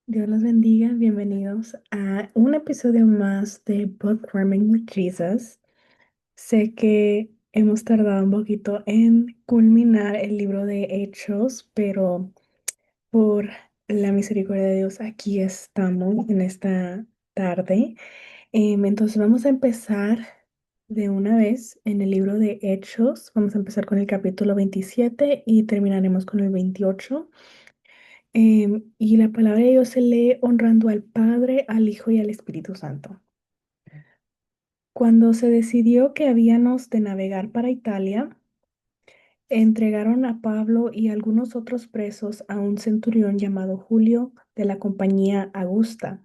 Dios los bendiga, bienvenidos a un episodio más de Bookworming with Jesus. Sé que hemos tardado un poquito en culminar el libro de Hechos, pero por la misericordia de Dios aquí estamos en esta tarde. Entonces vamos a empezar de una vez en el libro de Hechos. Vamos a empezar con el capítulo 27 y terminaremos con el 28. Y la palabra de Dios se lee honrando al Padre, al Hijo y al Espíritu Santo. Cuando se decidió que habíamos de navegar para Italia, entregaron a Pablo y algunos otros presos a un centurión llamado Julio de la compañía Augusta.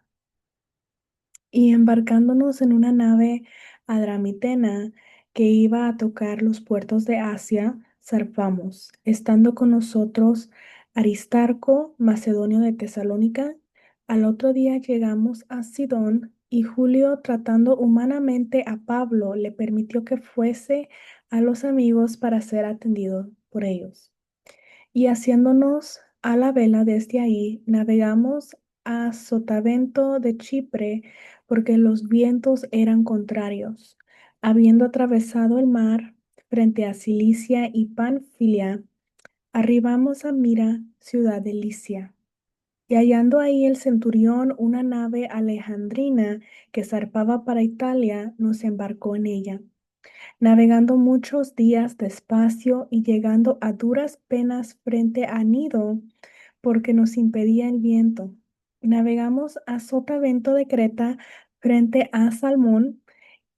Y embarcándonos en una nave adramitena que iba a tocar los puertos de Asia, zarpamos, estando con nosotros Aristarco, macedonio de Tesalónica. Al otro día llegamos a Sidón y Julio, tratando humanamente a Pablo, le permitió que fuese a los amigos para ser atendido por ellos. Y haciéndonos a la vela desde ahí, navegamos a Sotavento de Chipre, porque los vientos eran contrarios. Habiendo atravesado el mar frente a Cilicia y Panfilia, arribamos a Mira, ciudad de Licia. Y hallando ahí el centurión una nave alejandrina que zarpaba para Italia, nos embarcó en ella navegando muchos días despacio y llegando a duras penas frente a Nido, porque nos impedía el viento. Navegamos a sotavento de Creta frente a Salmón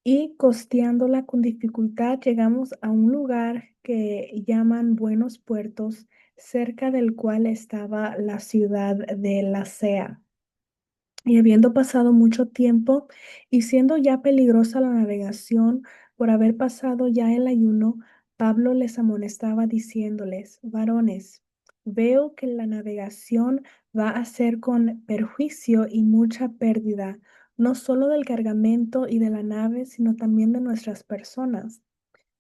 y costeándola con dificultad llegamos a un lugar que llaman Buenos Puertos, cerca del cual estaba la ciudad de Lasea. Y habiendo pasado mucho tiempo y siendo ya peligrosa la navegación por haber pasado ya el ayuno, Pablo les amonestaba diciéndoles, varones, veo que la navegación va a ser con perjuicio y mucha pérdida, no solo del cargamento y de la nave, sino también de nuestras personas.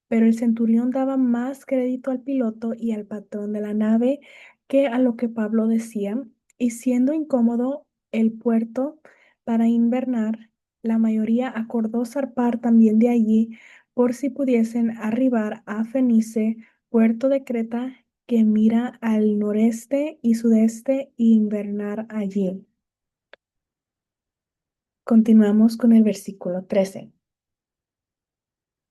Pero el centurión daba más crédito al piloto y al patrón de la nave que a lo que Pablo decía, y siendo incómodo el puerto para invernar, la mayoría acordó zarpar también de allí por si pudiesen arribar a Fenice, puerto de Creta, que mira al noreste y sudeste, e invernar allí. Continuamos con el versículo 13.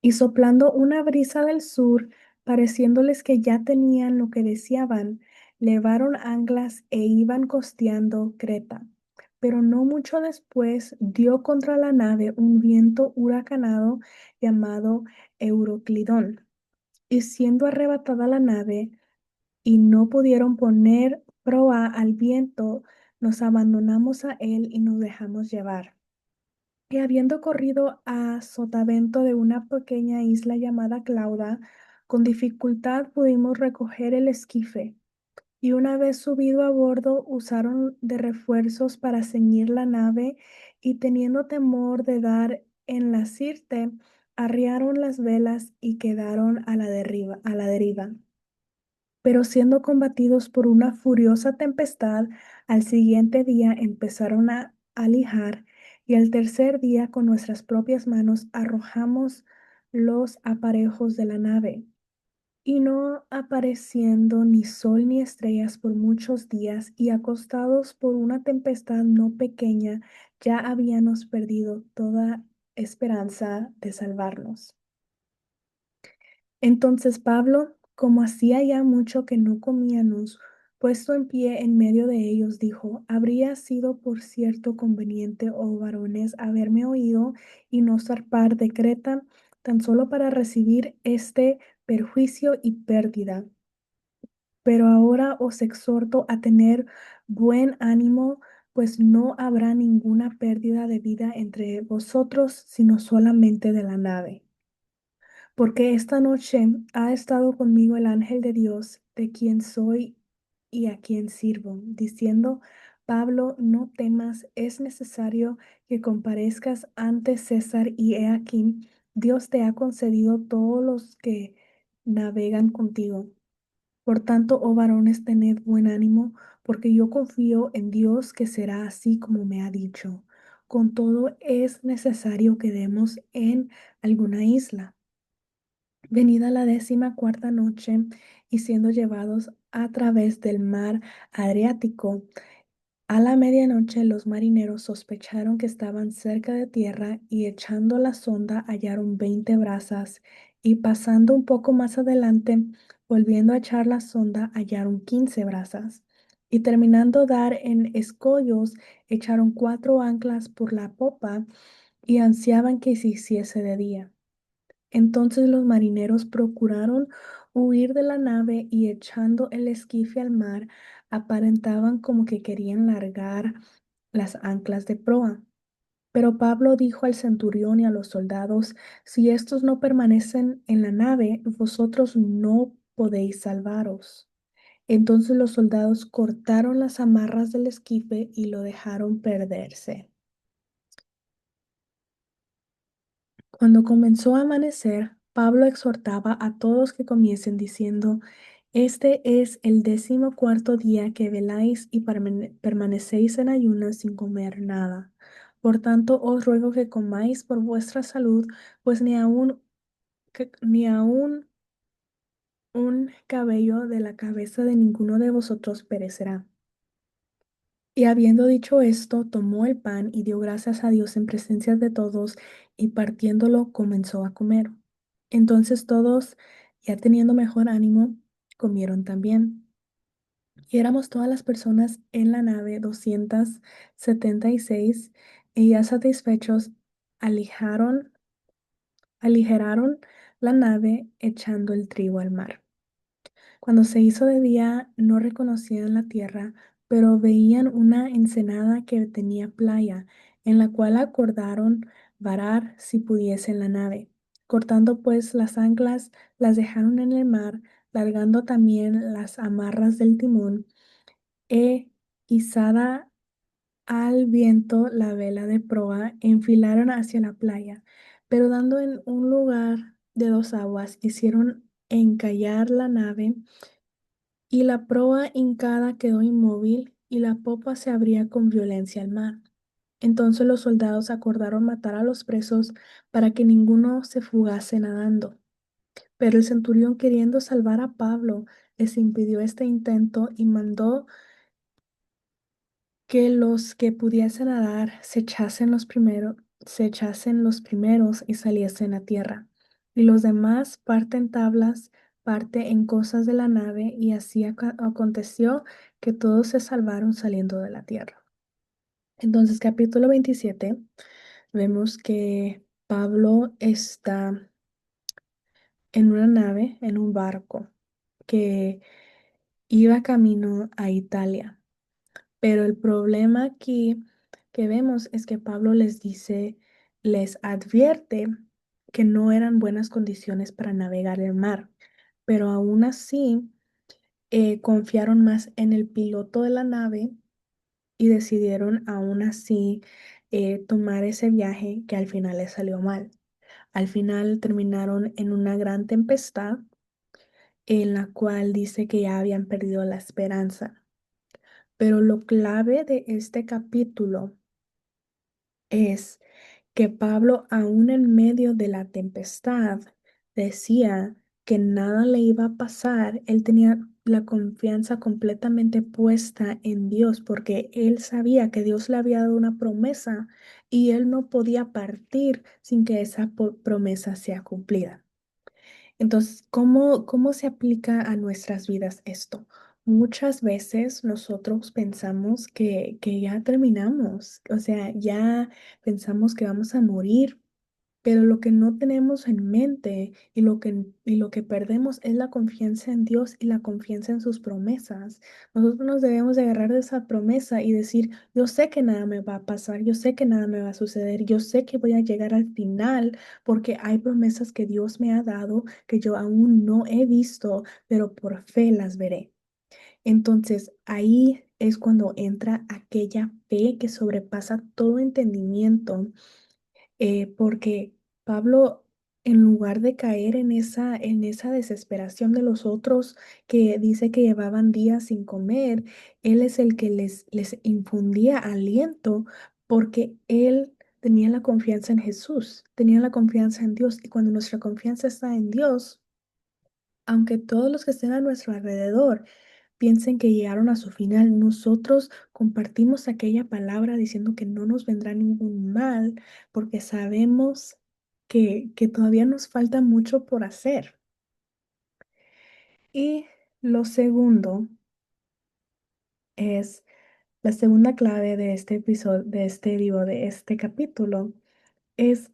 Y soplando una brisa del sur, pareciéndoles que ya tenían lo que deseaban, levaron anclas e iban costeando Creta. Pero no mucho después dio contra la nave un viento huracanado llamado Euroclidón, y siendo arrebatada la nave y no pudieron poner proa al viento, nos abandonamos a él y nos dejamos llevar. Y habiendo corrido a sotavento de una pequeña isla llamada Clauda, con dificultad pudimos recoger el esquife. Y una vez subido a bordo, usaron de refuerzos para ceñir la nave, y teniendo temor de dar en la sirte, arriaron las velas y quedaron a la deriva. Pero siendo combatidos por una furiosa tempestad, al siguiente día empezaron a alijar, y al tercer día con nuestras propias manos arrojamos los aparejos de la nave. Y no apareciendo ni sol ni estrellas por muchos días, y acostados por una tempestad no pequeña, ya habíamos perdido toda esperanza de salvarnos. Entonces Pablo, como hacía ya mucho que no comíamos, puesto en pie en medio de ellos, dijo, habría sido por cierto conveniente, oh varones, haberme oído y no zarpar de Creta, tan solo para recibir este perjuicio y pérdida. Pero ahora os exhorto a tener buen ánimo, pues no habrá ninguna pérdida de vida entre vosotros, sino solamente de la nave. Porque esta noche ha estado conmigo el ángel de Dios, de quien soy y a quien sirvo, diciendo, Pablo, no temas, es necesario que comparezcas ante César, y he aquí, Dios te ha concedido todos los que navegan contigo. Por tanto, oh varones, tened buen ánimo, porque yo confío en Dios que será así como me ha dicho. Con todo, es necesario que demos en alguna isla. Venida la 14ª noche y siendo llevados a través del mar Adriático, a la medianoche los marineros sospecharon que estaban cerca de tierra y echando la sonda hallaron 20 brazas y pasando un poco más adelante, volviendo a echar la sonda hallaron 15 brazas y terminando dar en escollos, echaron 4 anclas por la popa y ansiaban que se hiciese de día. Entonces los marineros procuraron huir de la nave y echando el esquife al mar, aparentaban como que querían largar las anclas de proa. Pero Pablo dijo al centurión y a los soldados, si estos no permanecen en la nave, vosotros no podéis salvaros. Entonces los soldados cortaron las amarras del esquife y lo dejaron perderse. Cuando comenzó a amanecer, Pablo exhortaba a todos que comiesen diciendo, este es el 14º día que veláis y permanecéis en ayunas sin comer nada. Por tanto, os ruego que comáis por vuestra salud, pues ni aun un cabello de la cabeza de ninguno de vosotros perecerá. Y habiendo dicho esto, tomó el pan y dio gracias a Dios en presencia de todos, y partiéndolo comenzó a comer. Entonces todos, ya teniendo mejor ánimo, comieron también. Y éramos todas las personas en la nave 276, y ya satisfechos, alijaron, aligeraron la nave echando el trigo al mar. Cuando se hizo de día, no reconocían la tierra, pero veían una ensenada que tenía playa, en la cual acordaron varar si pudiesen la nave. Cortando pues las anclas, las dejaron en el mar, largando también las amarras del timón, e izada al viento la vela de proa, enfilaron hacia la playa, pero dando en un lugar de 2 aguas, hicieron encallar la nave y la proa hincada quedó inmóvil y la popa se abría con violencia al mar. Entonces los soldados acordaron matar a los presos para que ninguno se fugase nadando. Pero el centurión, queriendo salvar a Pablo, les impidió este intento y mandó que los que pudiesen nadar se echasen los primeros y saliesen a tierra. Y los demás parte en tablas, parte en cosas de la nave, y así aconteció que todos se salvaron saliendo de la tierra. Entonces, capítulo 27, vemos que Pablo está en una nave, en un barco, que iba camino a Italia. Pero el problema aquí que vemos es que Pablo les dice, les advierte que no eran buenas condiciones para navegar el mar, pero aún así confiaron más en el piloto de la nave y decidieron aún así tomar ese viaje que al final les salió mal. Al final terminaron en una gran tempestad en la cual dice que ya habían perdido la esperanza. Pero lo clave de este capítulo es que Pablo, aún en medio de la tempestad, decía que nada le iba a pasar. Él tenía la confianza completamente puesta en Dios porque él sabía que Dios le había dado una promesa y él no podía partir sin que esa promesa sea cumplida. Entonces, ¿cómo se aplica a nuestras vidas esto? Muchas veces nosotros pensamos que ya terminamos, o sea, ya pensamos que vamos a morir, pero lo que no tenemos en mente y lo que perdemos es la confianza en Dios y la confianza en sus promesas. Nosotros nos debemos de agarrar de esa promesa y decir, yo sé que nada me va a pasar, yo sé que nada me va a suceder, yo sé que voy a llegar al final porque hay promesas que Dios me ha dado que yo aún no he visto, pero por fe las veré. Entonces ahí es cuando entra aquella fe que sobrepasa todo entendimiento, porque Pablo en lugar de caer en esa desesperación de los otros que dice que llevaban días sin comer, Él es el que les infundía aliento porque Él tenía la confianza en Jesús, tenía la confianza en Dios. Y cuando nuestra confianza está en Dios, aunque todos los que estén a nuestro alrededor piensen que llegaron a su final, nosotros compartimos aquella palabra diciendo que no nos vendrá ningún mal, porque sabemos que todavía nos falta mucho por hacer. Y lo segundo es la segunda clave de este episodio, de este capítulo, es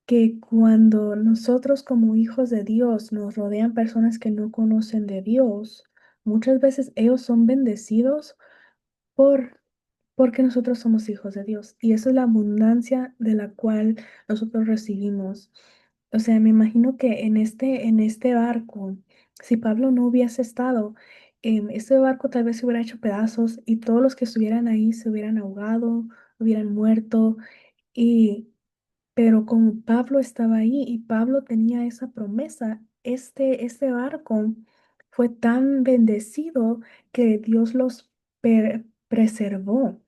que cuando nosotros como hijos de Dios nos rodean personas que no conocen de Dios, muchas veces ellos son bendecidos por porque nosotros somos hijos de Dios y eso es la abundancia de la cual nosotros recibimos. O sea, me imagino que en este barco, si Pablo no hubiese estado, este barco tal vez se hubiera hecho pedazos y todos los que estuvieran ahí se hubieran ahogado, hubieran muerto y pero como Pablo estaba ahí y Pablo tenía esa promesa, este barco fue tan bendecido que Dios preservó,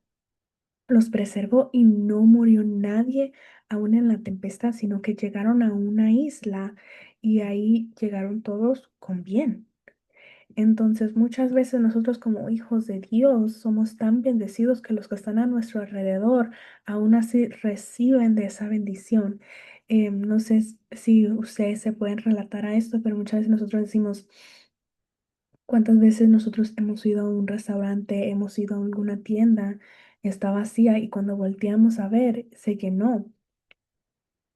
los preservó y no murió nadie aún en la tempestad, sino que llegaron a una isla y ahí llegaron todos con bien. Entonces, muchas veces nosotros como hijos de Dios somos tan bendecidos que los que están a nuestro alrededor aún así reciben de esa bendición. No sé si ustedes se pueden relatar a esto, pero muchas veces nosotros decimos, ¿cuántas veces nosotros hemos ido a un restaurante, hemos ido a alguna tienda, está vacía y cuando volteamos a ver, se llenó?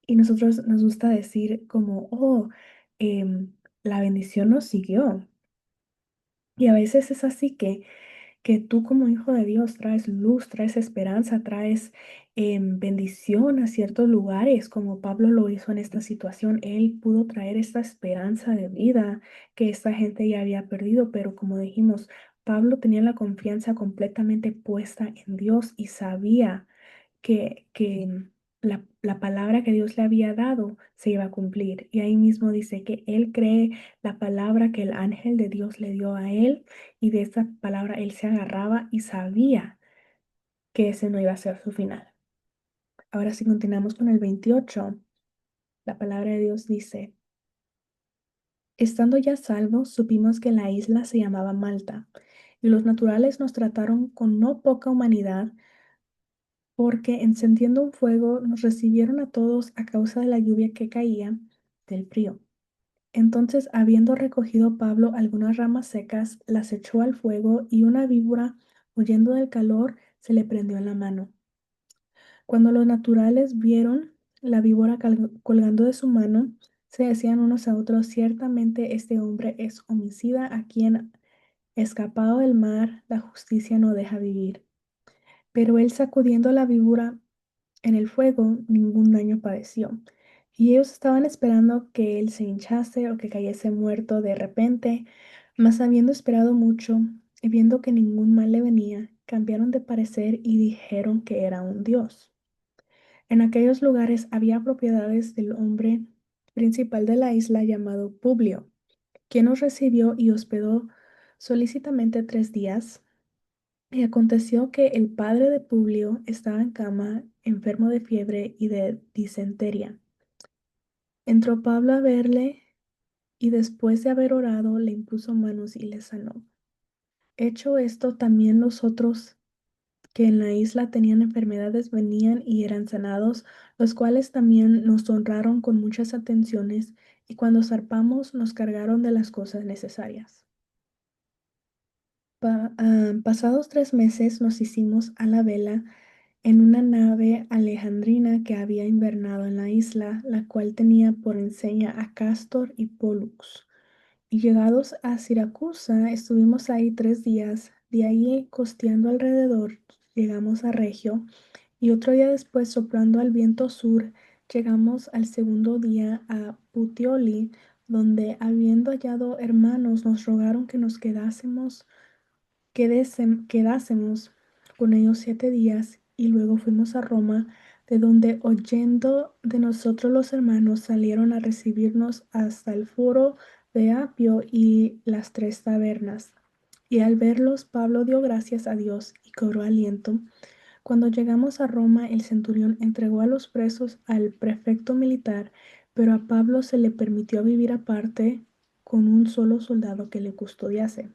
Y nosotros nos gusta decir como, oh, la bendición nos siguió. Y a veces es así que tú como hijo de Dios traes luz, traes esperanza, traes bendición a ciertos lugares, como Pablo lo hizo en esta situación. Él pudo traer esta esperanza de vida que esta gente ya había perdido, pero como dijimos, Pablo tenía la confianza completamente puesta en Dios y sabía que la palabra que Dios le había dado se iba a cumplir. Y ahí mismo dice que él cree la palabra que el ángel de Dios le dio a él y de esa palabra él se agarraba y sabía que ese no iba a ser su final. Ahora si continuamos con el 28, la palabra de Dios dice, estando ya salvos, supimos que la isla se llamaba Malta y los naturales nos trataron con no poca humanidad porque encendiendo un fuego nos recibieron a todos a causa de la lluvia que caía del frío. Entonces, habiendo recogido Pablo algunas ramas secas, las echó al fuego y una víbora, huyendo del calor, se le prendió en la mano. Cuando los naturales vieron la víbora colgando de su mano, se decían unos a otros, ciertamente este hombre es homicida a quien, escapado del mar, la justicia no deja vivir. Pero él sacudiendo la víbora en el fuego, ningún daño padeció. Y ellos estaban esperando que él se hinchase o que cayese muerto de repente, mas habiendo esperado mucho y viendo que ningún mal le venía, cambiaron de parecer y dijeron que era un dios. En aquellos lugares había propiedades del hombre principal de la isla llamado Publio, quien nos recibió y hospedó solícitamente 3 días. Y aconteció que el padre de Publio estaba en cama, enfermo de fiebre y de disentería. Entró Pablo a verle y después de haber orado le impuso manos y le sanó. Hecho esto, también los otros que en la isla tenían enfermedades venían y eran sanados, los cuales también nos honraron con muchas atenciones y cuando zarpamos nos cargaron de las cosas necesarias. Pasados 3 meses nos hicimos a la vela en una nave alejandrina que había invernado en la isla, la cual tenía por enseña a Cástor y Pólux. Y llegados a Siracusa, estuvimos ahí 3 días, de ahí costeando alrededor, llegamos a Regio, y otro día después, soplando al viento sur, llegamos al segundo día a Puteoli, donde habiendo hallado hermanos, nos rogaron que nos quedásemos con ellos 7 días y luego fuimos a Roma, de donde oyendo de nosotros los hermanos salieron a recibirnos hasta el foro de Apio y las tres tabernas. Y al verlos, Pablo dio gracias a Dios y cobró aliento. Cuando llegamos a Roma, el centurión entregó a los presos al prefecto militar, pero a Pablo se le permitió vivir aparte con un solo soldado que le custodiase.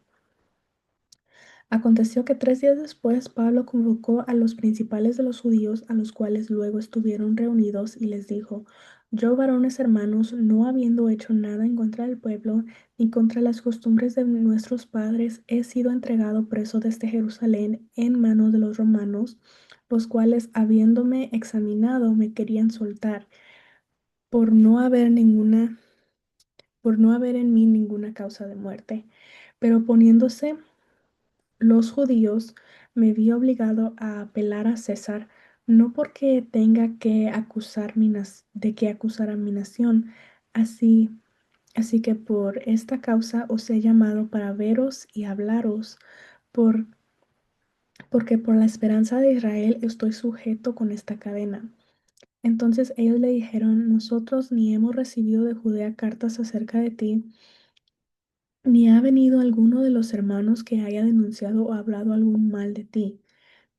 Aconteció que 3 días después Pablo convocó a los principales de los judíos, a los cuales luego estuvieron reunidos, y les dijo: Yo, varones hermanos, no habiendo hecho nada en contra del pueblo, ni contra las costumbres de nuestros padres, he sido entregado preso desde Jerusalén en manos de los romanos, los cuales, habiéndome examinado, me querían soltar, por no haber ninguna, por no haber en mí ninguna causa de muerte. Pero poniéndose los judíos, me vi obligado a apelar a César, no porque tenga que acusar de que acusar a mi nación. Así, así que por esta causa os he llamado para veros y hablaros, por, porque por la esperanza de Israel estoy sujeto con esta cadena. Entonces ellos le dijeron: Nosotros ni hemos recibido de Judea cartas acerca de ti, ni ha venido alguno de los hermanos que haya denunciado o hablado algún mal de ti,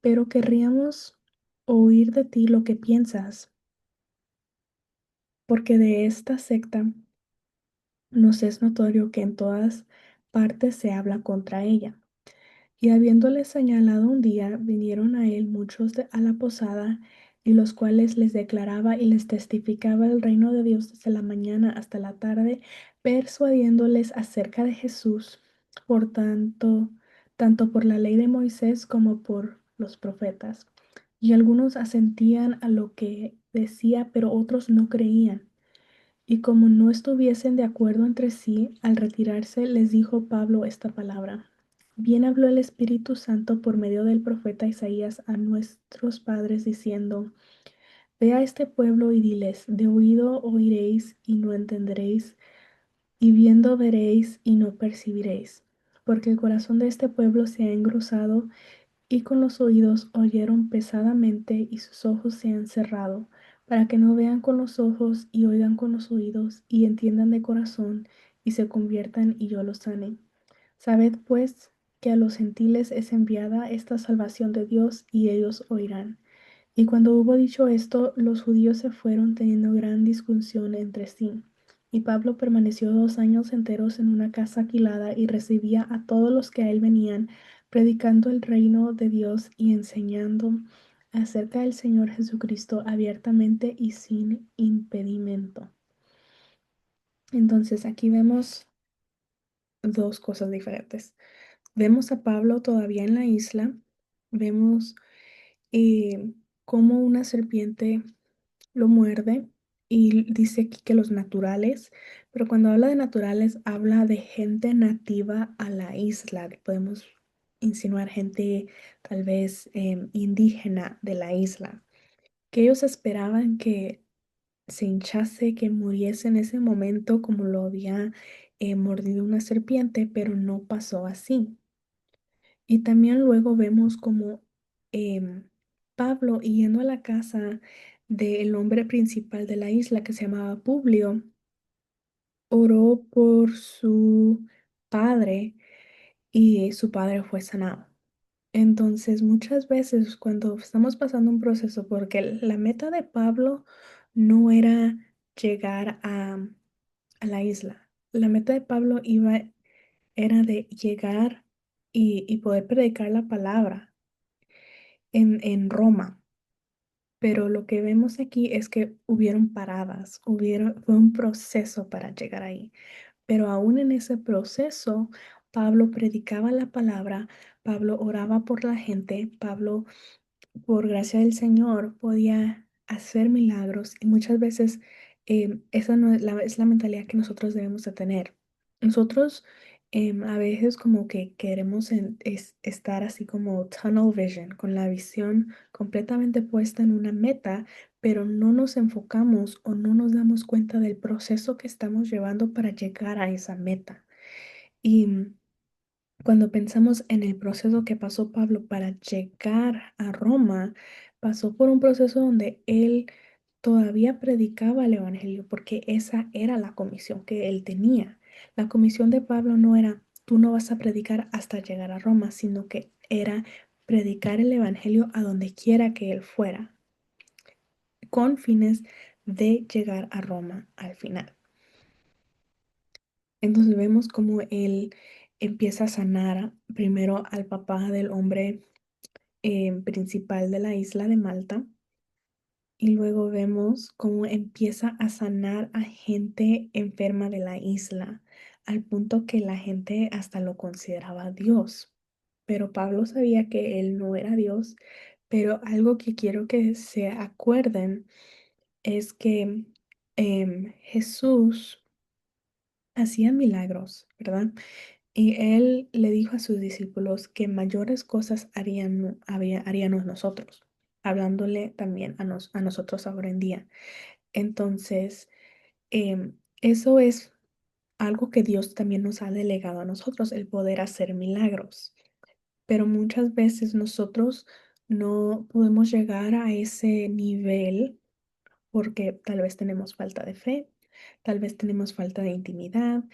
pero querríamos oír de ti lo que piensas, porque de esta secta nos es notorio que en todas partes se habla contra ella. Y habiéndole señalado un día, vinieron a él muchos a la posada, y los cuales les declaraba y les testificaba el reino de Dios desde la mañana hasta la tarde, persuadiéndoles acerca de Jesús, por tanto por la ley de Moisés como por los profetas. Y algunos asentían a lo que decía, pero otros no creían. Y como no estuviesen de acuerdo entre sí, al retirarse les dijo Pablo esta palabra: Bien habló el Espíritu Santo por medio del profeta Isaías a nuestros padres diciendo: Ve a este pueblo y diles: de oído oiréis y no entenderéis, y viendo veréis y no percibiréis, porque el corazón de este pueblo se ha engrosado, y con los oídos oyeron pesadamente, y sus ojos se han cerrado, para que no vean con los ojos, y oigan con los oídos, y entiendan de corazón, y se conviertan, y yo los sane. Sabed pues que a los gentiles es enviada esta salvación de Dios, y ellos oirán. Y cuando hubo dicho esto, los judíos se fueron teniendo gran discusión entre sí. Y Pablo permaneció 2 años enteros en una casa alquilada y recibía a todos los que a él venían, predicando el reino de Dios y enseñando acerca del Señor Jesucristo abiertamente y sin impedimento. Entonces aquí vemos dos cosas diferentes. Vemos a Pablo todavía en la isla, vemos eh, cómo una serpiente lo muerde, y dice aquí que los naturales, pero cuando habla de naturales habla de gente nativa a la isla, podemos insinuar gente tal vez indígena de la isla, que ellos esperaban que se hinchase, que muriese en ese momento como lo había mordido una serpiente, pero no pasó así. Y también luego vemos como Pablo, yendo a la casa del hombre principal de la isla, que se llamaba Publio, oró por su padre, y su padre fue sanado. Entonces, muchas veces cuando estamos pasando un proceso, porque la meta de Pablo no era llegar a la isla, la meta de Pablo era de llegar y poder predicar la palabra en Roma. Pero lo que vemos aquí es que hubieron paradas, fue un proceso para llegar ahí. Pero aún en ese proceso, Pablo predicaba la palabra, Pablo oraba por la gente, Pablo, por gracia del Señor, podía hacer milagros, y muchas veces esa no es la mentalidad que nosotros debemos de tener. Nosotros a veces como que queremos estar así como tunnel vision, con la visión completamente puesta en una meta, pero no nos enfocamos o no nos damos cuenta del proceso que estamos llevando para llegar a esa meta. Y Cuando pensamos en el proceso que pasó Pablo para llegar a Roma, pasó por un proceso donde él todavía predicaba el Evangelio, porque esa era la comisión que él tenía. La comisión de Pablo no era, tú no vas a predicar hasta llegar a Roma, sino que era predicar el Evangelio a donde quiera que él fuera, con fines de llegar a Roma al final. Entonces vemos cómo él empieza a sanar primero al papá del hombre principal de la isla de Malta, y luego vemos cómo empieza a sanar a gente enferma de la isla, al punto que la gente hasta lo consideraba Dios. Pero Pablo sabía que él no era Dios, pero algo que quiero que se acuerden es que Jesús hacía milagros, ¿verdad? Y él le dijo a sus discípulos que mayores cosas haríamos nosotros, hablándole también a nosotros ahora en día. Entonces, eso es algo que Dios también nos ha delegado a nosotros, el poder hacer milagros. Pero muchas veces nosotros no podemos llegar a ese nivel porque tal vez tenemos falta de fe, tal vez tenemos falta de intimidad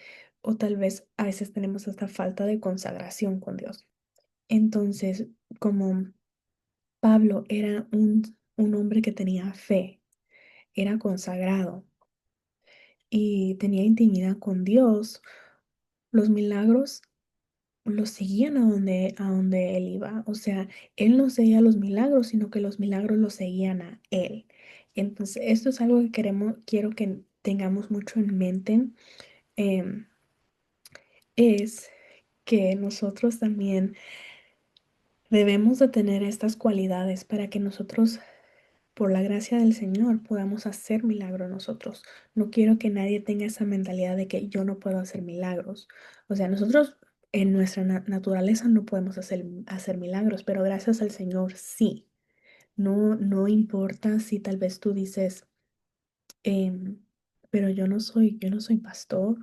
o tal vez a veces tenemos hasta falta de consagración con Dios. Entonces, como Pablo era un hombre que tenía fe, era consagrado y tenía intimidad con Dios, los milagros lo seguían a donde él iba. O sea, él no seguía los milagros, sino que los milagros lo seguían a él. Entonces, esto es algo que quiero que tengamos mucho en mente, em, es que nosotros también debemos de tener estas cualidades para que nosotros, por la gracia del Señor, podamos hacer milagros nosotros. No quiero que nadie tenga esa mentalidad de que yo no puedo hacer milagros. O sea, nosotros en nuestra naturaleza no podemos hacer milagros, pero gracias al Señor sí. No, no importa si tal vez tú dices, Em, pero yo no soy pastor,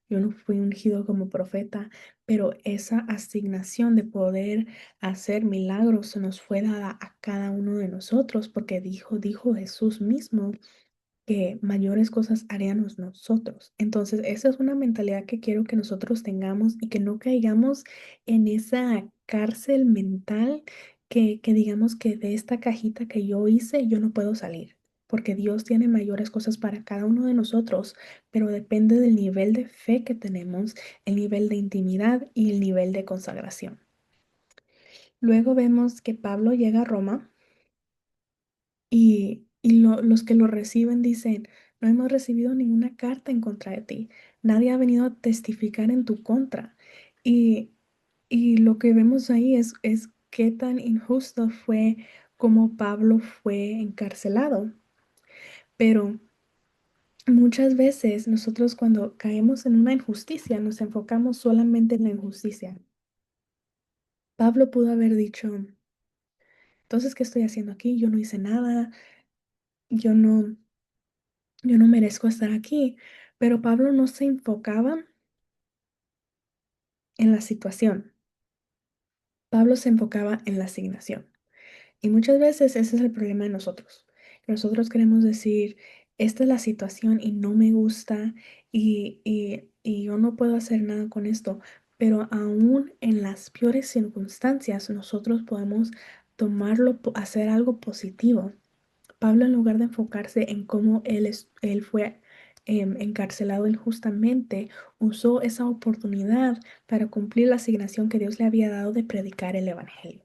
yo no fui ungido como profeta, pero esa asignación de poder hacer milagros se nos fue dada a cada uno de nosotros, porque dijo Jesús mismo que mayores cosas haríamos nosotros. Entonces, esa es una mentalidad que quiero que nosotros tengamos y que no caigamos en esa cárcel mental que digamos que de esta cajita que yo hice, yo no puedo salir, porque Dios tiene mayores cosas para cada uno de nosotros, pero depende del nivel de fe que tenemos, el nivel de intimidad y el nivel de consagración. Luego vemos que Pablo llega a Roma y los que lo reciben dicen, no hemos recibido ninguna carta en contra de ti. Nadie ha venido a testificar en tu contra. Y, y lo que vemos ahí es qué tan injusto fue como Pablo fue encarcelado. Pero muchas veces nosotros cuando caemos en una injusticia nos enfocamos solamente en la injusticia. Pablo pudo haber dicho, entonces, ¿qué estoy haciendo aquí? Yo no hice nada, yo no, yo no merezco estar aquí. Pero Pablo no se enfocaba en la situación. Pablo se enfocaba en la asignación. Y muchas veces ese es el problema de nosotros. Que nosotros queremos decir, esta es la situación y no me gusta y yo no puedo hacer nada con esto. Pero aún en las peores circunstancias, nosotros podemos tomarlo, hacer algo positivo. Pablo, en lugar de enfocarse en cómo él fue encarcelado injustamente, usó esa oportunidad para cumplir la asignación que Dios le había dado de predicar el Evangelio.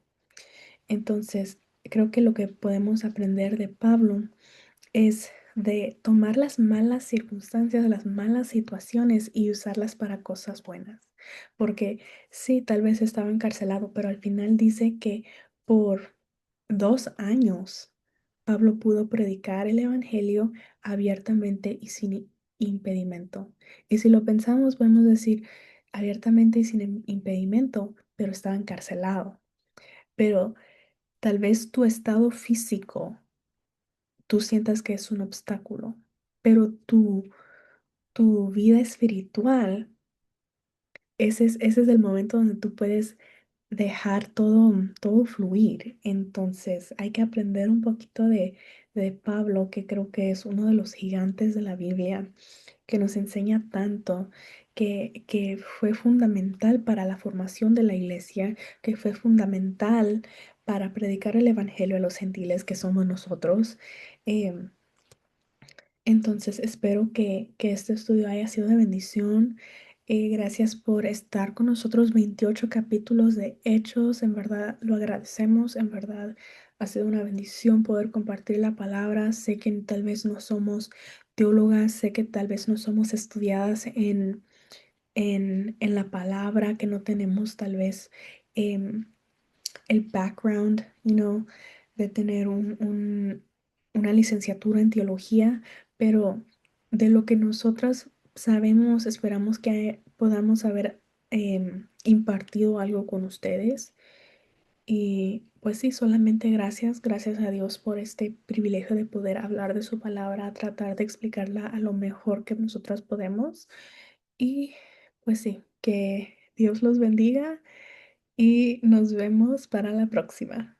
Entonces, creo que lo que podemos aprender de Pablo es de tomar las malas circunstancias, las malas situaciones y usarlas para cosas buenas. Porque sí, tal vez estaba encarcelado, pero al final dice que por 2 años Pablo pudo predicar el Evangelio abiertamente y sin impedimento. Y si lo pensamos, podemos decir abiertamente y sin impedimento, pero estaba encarcelado. Pero tal vez tu estado físico, tú sientas que es un obstáculo, pero tu vida espiritual ese es el momento donde tú puedes dejar todo fluir. Entonces hay que aprender un poquito de Pablo, que creo que es uno de los gigantes de la Biblia, que nos enseña tanto, que fue fundamental para la formación de la iglesia, que fue fundamental para predicar el evangelio a los gentiles que somos nosotros. Em, entonces, espero que este estudio haya sido de bendición. Gracias por estar con nosotros. 28 capítulos de Hechos. En verdad lo agradecemos. En verdad ha sido una bendición poder compartir la palabra. Sé que tal vez no somos teólogas, sé que tal vez no somos estudiadas en la palabra, que no tenemos tal vez em, el background, de tener una licenciatura en teología, pero de lo que nosotras sabemos, esperamos que podamos haber impartido algo con ustedes. Y pues sí, solamente gracias a Dios por este privilegio de poder hablar de su palabra, tratar de explicarla a lo mejor que nosotras podemos. Y pues sí, que Dios los bendiga y nos vemos para la próxima.